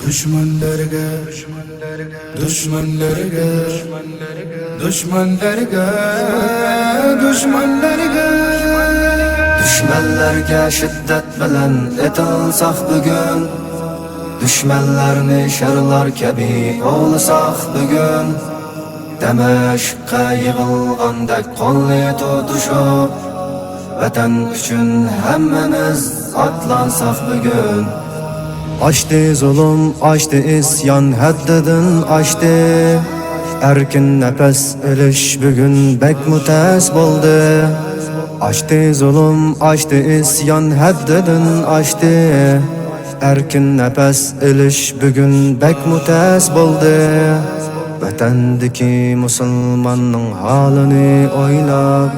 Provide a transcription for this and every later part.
Düşmanlarga Düşmanlarga Düşmanlarga Düşmanlarga Düşmanlarga shiddat bilan etilsaq bugun, düşmanlarni sharlar kabi ovlasak bugun, Damashqqa yig'ilgandek qonli tutishib, vatan uchun hammamiz otlansak bugun. Açtı zulüm, açtı isyan, haddidan açtı. Erkin nefes elish bugün bek mutas bo'ldi. Açtı zulüm, açtı isyan, haddidan açtı. Erkin nefes elish bugün bek mutas bo'ldi. Vatandagi musulmonning halini o'ylab,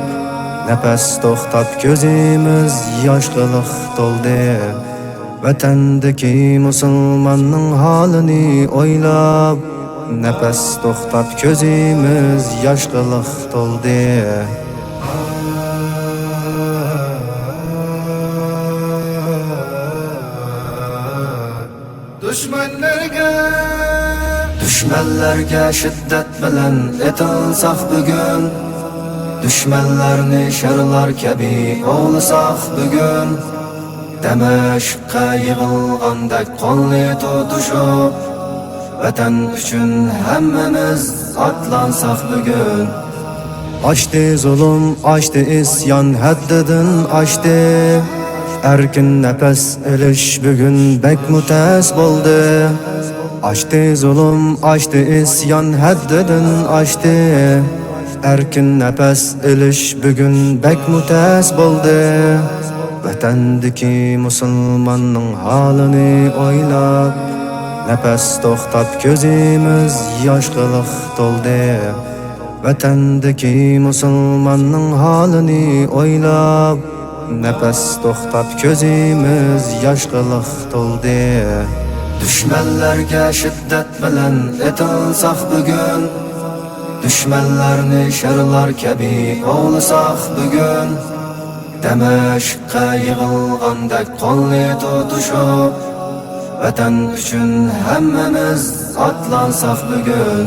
nefes to'xtab ko'zimiz yoshliq to'ldi. Vatandagi musulmonning halini o'ylab, nefes to'xtab ko'zimiz yoshliq to'ldi. Düşmanlarga shiddat bilan etilsaq bugun, düşmanlarni sharlar kabi ovlasak bugun, Damashqqa yig'ilgandek qonli tutishib, vatan uchun hammamiz otlansak bugun. Açtı zulüm, açtı isyan, haddidan açtı. Erkin nefes elish bugün bek mutas bo'ldi. Açtı zulüm, açtı isyan, haddidan açtı. Erkin nefes elish bugün bek mutas bo'ldi. Vatandagi musulmonning halini o'ylab, nefes to'xtab ko'zimiz yoshliq to'ldi. Vatandagi musulmonning halini o'ylab, nefes to'xtab ko'zimiz yoshliq to'ldi. Düşmanlarga shiddat bilan etilsaq bugun, düşmanlarni sharlar kabi ovlasak bugun, Damashqqa yig'ilgandek qonli tutishib, vatan uchun hammamiz otlansak bugun.